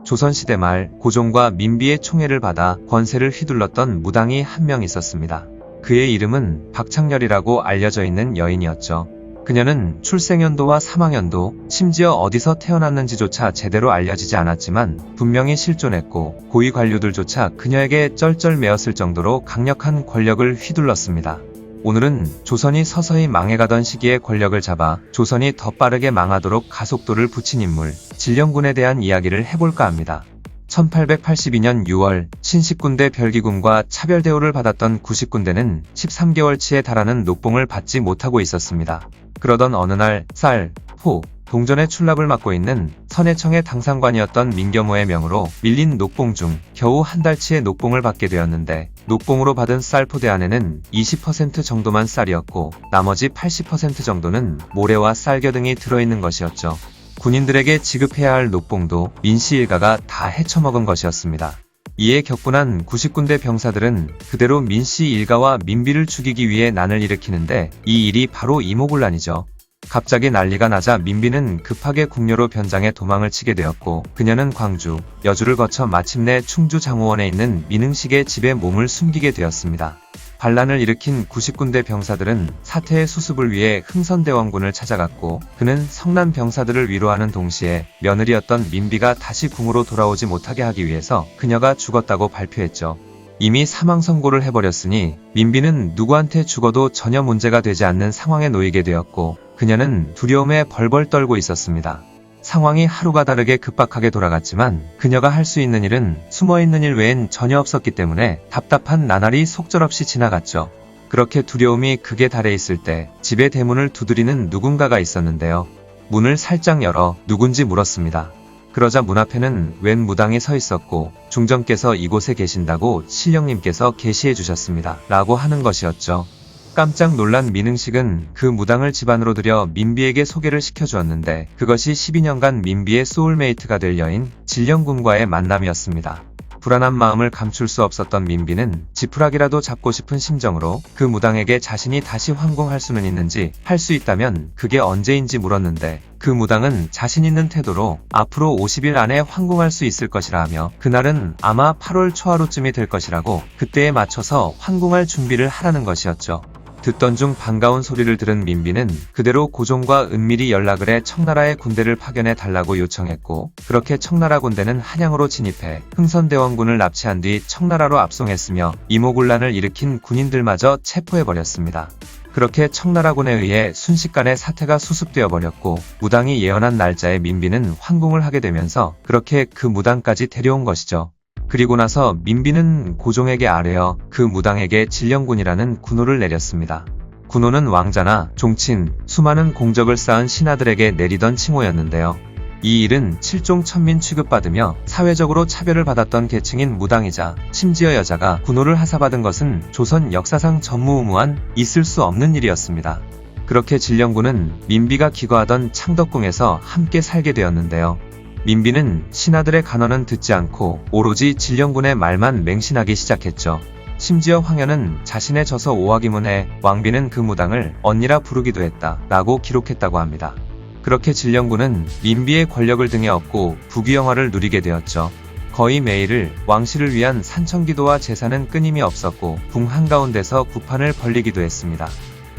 조선시대 말 고종과 민비의 총애를 받아 권세를 휘둘렀던 무당이 한 명 있었습니다. 그의 이름은 박창렬이라고 알려져 있는 여인이었죠. 그녀는 출생연도와 사망연도, 심지어 어디서 태어났는지조차 제대로 알려지지 않았지만 분명히 실존했고 고위 관료들조차 그녀에게 쩔쩔매었을 정도로 강력한 권력을 휘둘렀습니다. 오늘은 조선이 서서히 망해가던 시기에 권력을 잡아 조선이 더 빠르게 망하도록 가속도를 붙인 인물, 진령군에 대한 이야기를 해볼까 합니다. 1882년 6월 신식군대 별기군과 차별 대우를 받았던 구식군대는 13개월치에 달하는 녹봉을 받지 못하고 있었습니다. 그러던 어느 날 쌀, 포, 동전의 출납을 맡고 있는 선해청의 당상관이었던 민겸호의 명으로 밀린 녹봉 중 겨우 한 달치의 녹봉을 받게 되었는데 녹봉으로 받은 쌀 포대 안에는 20% 정도만 쌀이었고 나머지 80% 정도는 모래와 쌀겨 등이 들어있는 것이었죠. 군인들에게 지급해야 할 녹봉도 민씨 일가가 다 헤쳐먹은 것이었습니다. 이에 격분한 구식군대 병사들은 그대로 민씨 일가와 민비를 죽이기 위해 난을 일으키는데 이 일이 바로 이모군란이죠. 갑자기 난리가 나자 민비는 급하게 궁녀로 변장해 도망을 치게 되었고 그녀는 광주, 여주를 거쳐 마침내 충주 장호원에 있는 민흥식의 집에 몸을 숨기게 되었습니다. 반란을 일으킨 구식군대 병사들은 사태의 수습을 위해 흥선대원군을 찾아갔고 그는 성난 병사들을 위로하는 동시에 며느리였던 민비가 다시 궁으로 돌아오지 못하게 하기 위해서 그녀가 죽었다고 발표했죠. 이미 사망 선고를 해버렸으니 민비는 누구한테 죽어도 전혀 문제가 되지 않는 상황에 놓이게 되었고 그녀는 두려움에 벌벌 떨고 있었습니다. 상황이 하루가 다르게 급박하게 돌아갔지만 그녀가 할 수 있는 일은 숨어있는 일 외엔 전혀 없었기 때문에 답답한 나날이 속절없이 지나갔죠. 그렇게 두려움이 극에 달해 있을 때 집의 대문을 두드리는 누군가가 있었는데요. 문을 살짝 열어 누군지 물었습니다. 그러자 문 앞에는 웬 무당이 서 있었고 중전께서 이곳에 계신다고 신령님께서 계시해 주셨습니다. 라고 하는 것이었죠. 깜짝 놀란 민흥식은 그 무당을 집안으로 들여 민비에게 소개를 시켜주었는데 그것이 12년간 민비의 소울메이트가 될 여인 진령군과의 만남이었습니다. 불안한 마음을 감출 수 없었던 민비는 지푸라기라도 잡고 싶은 심정으로 그 무당에게 자신이 다시 황궁할 수는 있는지 할 수 있다면 그게 언제인지 물었는데 그 무당은 자신 있는 태도로 앞으로 50일 안에 황궁할 수 있을 것이라 하며 그날은 아마 8월 초하루쯤이 될 것이라고 그때에 맞춰서 황궁할 준비를 하라는 것이었죠. 듣던 중 반가운 소리를 들은 민비는 그대로 고종과 은밀히 연락을 해 청나라의 군대를 파견해 달라고 요청했고 그렇게 청나라 군대는 한양으로 진입해 흥선대원군을 납치한 뒤 청나라로 압송했으며 이모군란을 일으킨 군인들마저 체포해버렸습니다. 그렇게 청나라군에 의해 순식간에 사태가 수습되어 버렸고 무당이 예언한 날짜에 민비는 황궁을 하게 되면서 그렇게 그 무당까지 데려온 것이죠. 그리고 나서 민비는 고종에게 아뢰어 그 무당에게 진령군이라는 군호를 내렸습니다. 군호는 왕자나 종친, 수많은 공적을 쌓은 신하들에게 내리던 칭호였는데요. 이 일은 칠종 천민 취급받으며 사회적으로 차별을 받았던 계층인 무당이자 심지어 여자가 군호를 하사받은 것은 조선 역사상 전무후무한 있을 수 없는 일이었습니다. 그렇게 진령군은 민비가 기거하던 창덕궁에서 함께 살게 되었는데요. 민비는 신하들의 간언은 듣지 않고 오로지 진령군의 말만 맹신하기 시작했죠. 심지어 황현은 자신의 저서 오화기문에 왕비는 그 무당을 언니라 부르기도 했다 라고 기록했다고 합니다. 그렇게 진령군은 민비의 권력을 등에 업고 부귀영화를 누리게 되었죠. 거의 매일을 왕실을 위한 산천기도와 제사는 끊임이 없었고 궁 한가운데서 구판을 벌리기도 했습니다.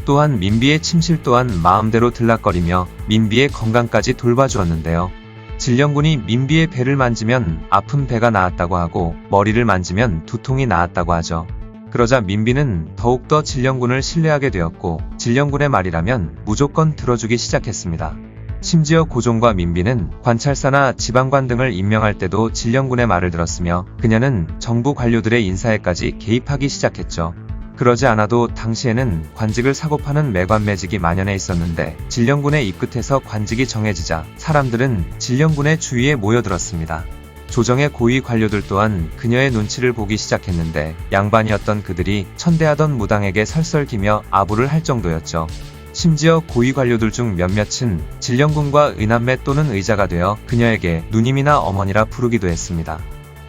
또한 민비의 침실 또한 마음대로 들락거리며 민비의 건강까지 돌봐주었는데요. 진령군이 민비의 배를 만지면 아픈 배가 나았다고 하고 머리를 만지면 두통이 나았다고 하죠. 그러자 민비는 더욱더 진령군을 신뢰하게 되었고 진령군의 말이라면 무조건 들어주기 시작했습니다. 심지어 고종과 민비는 관찰사나 지방관 등을 임명할 때도 진령군의 말을 들었으며 그녀는 정부 관료들의 인사에까지 개입하기 시작했죠. 그러지 않아도 당시에는 관직을 사고 파는 매관매직이 만연해 있었는데 진령군의 입끝에서 관직이 정해지자 사람들은 진령군의 주위에 모여들었습니다. 조정의 고위 관료들 또한 그녀의 눈치를 보기 시작했는데 양반이었던 그들이 천대하던 무당에게 설설기며 아부를 할 정도였죠. 심지어 고위 관료들 중 몇몇은 진령군과 의남매 또는 의자가 되어 그녀에게 누님이나 어머니라 부르기도 했습니다.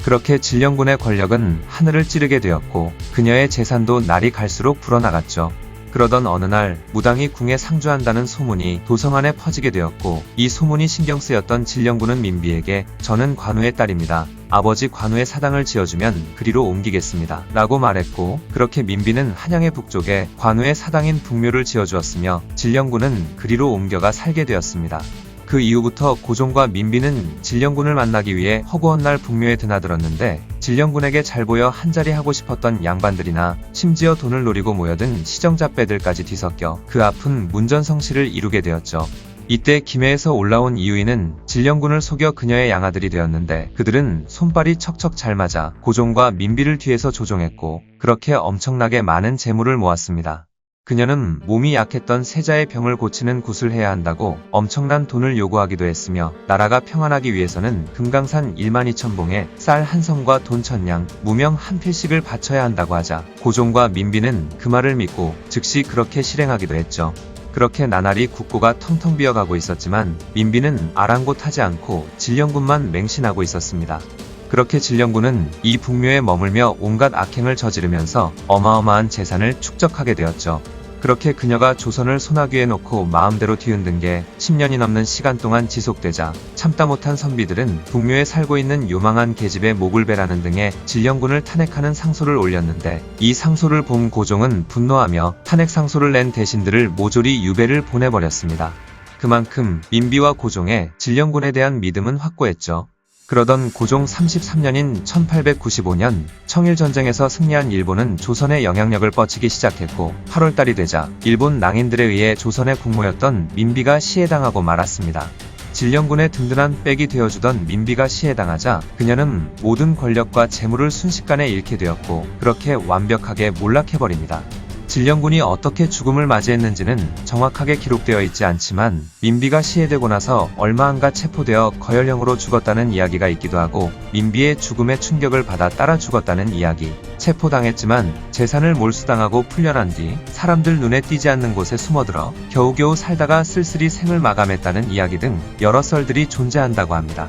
그렇게 진령군의 권력은 하늘을 찌르게 되었고 그녀의 재산도 날이 갈수록 불어나갔죠. 그러던 어느 날 무당이 궁에 상주한다는 소문이 도성 안에 퍼지게 되었고, 이 소문이 신경 쓰였던 진령군은 민비에게 저는 관우의 딸입니다. 아버지 관우의 사당을 지어주면 그리로 옮기겠습니다. 라고 말했고, 그렇게 민비는 한양의 북쪽에 관우의 사당인 북묘를 지어주었으며 진령군은 그리로 옮겨가 살게 되었습니다. 그 이후부터 고종과 민비는 진령군을 만나기 위해 허구한 날 북묘에 드나들었는데, 진령군에게 잘 보여 한자리 하고 싶었던 양반들이나 심지어 돈을 노리고 모여든 시정잡배들까지 뒤섞여 그 아픈 문전성시를 이루게 되었죠. 이때 김해에서 올라온 이유인은 진령군을 속여 그녀의 양아들이 되었는데, 그들은 손발이 척척 잘 맞아 고종과 민비를 뒤에서 조종했고, 그렇게 엄청나게 많은 재물을 모았습니다. 그녀는 몸이 약했던 세자의 병을 고치는 굿을 해야 한다고 엄청난 돈을 요구하기도 했으며, 나라가 평안하기 위해서는 금강산 12,000봉에 쌀 한 섬과 돈 1,000냥, 무명 한 필씩을 바쳐야 한다고 하자 고종과 민비는 그 말을 믿고 즉시 그렇게 실행하기도 했죠. 그렇게 나날이 국고가 텅텅 비어가고 있었지만 민비는 아랑곳하지 않고 진령군만 맹신하고 있었습니다. 그렇게 진령군은 이 북묘에 머물며 온갖 악행을 저지르면서 어마어마한 재산을 축적하게 되었죠. 그렇게 그녀가 조선을 소나귀에 놓고 마음대로 뒤흔든 게 10년이 넘는 시간 동안 지속되자 참다 못한 선비들은 북묘에 살고 있는 요망한 계집의 목을 베라는 등의 진령군을 탄핵하는 상소를 올렸는데, 이 상소를 본 고종은 분노하며 탄핵 상소를 낸 대신들을 모조리 유배를 보내버렸습니다. 그만큼 민비와 고종의 진령군에 대한 믿음은 확고했죠. 그러던 고종 33년인 1895년 청일전쟁에서 승리한 일본은 조선의 영향력을 뻗치기 시작했고, 8월달이 되자 일본 낭인들에 의해 조선의 국모였던 민비가 시해당하고 말았습니다. 진령군의 든든한 백이 되어주던 민비가 시해당하자 그녀는 모든 권력과 재물을 순식간에 잃게 되었고, 그렇게 완벽하게 몰락해버립니다. 진령군이 어떻게 죽음을 맞이했는지는 정확하게 기록되어 있지 않지만, 민비가 시해되고 나서 얼마 안가 체포되어 거열형으로 죽었다는 이야기가 있기도 하고, 민비의 죽음에 충격을 받아 따라 죽었다는 이야기, 체포당했지만 재산을 몰수당하고 풀려난 뒤 사람들 눈에 띄지 않는 곳에 숨어들어 겨우겨우 살다가 쓸쓸히 생을 마감했다는 이야기 등 여러 썰들이 존재한다고 합니다.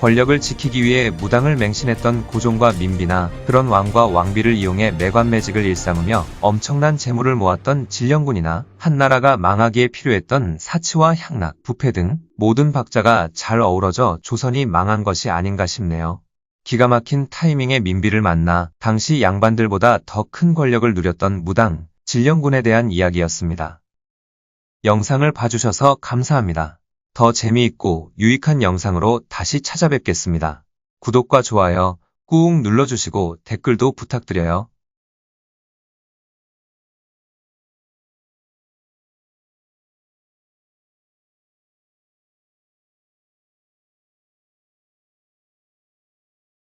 권력을 지키기 위해 무당을 맹신했던 고종과 민비나 그런 왕과 왕비를 이용해 매관매직을 일삼으며 엄청난 재물을 모았던 진령군이나 한나라가 망하기에 필요했던 사치와 향락, 부패 등 모든 박자가 잘 어우러져 조선이 망한 것이 아닌가 싶네요. 기가 막힌 타이밍에 민비를 만나 당시 양반들보다 더 큰 권력을 누렸던 무당, 진령군에 대한 이야기였습니다. 영상을 봐주셔서 감사합니다. 더 재미있고 유익한 영상으로 다시 찾아뵙겠습니다. 구독과 좋아요 꾹 눌러주시고 댓글도 부탁드려요.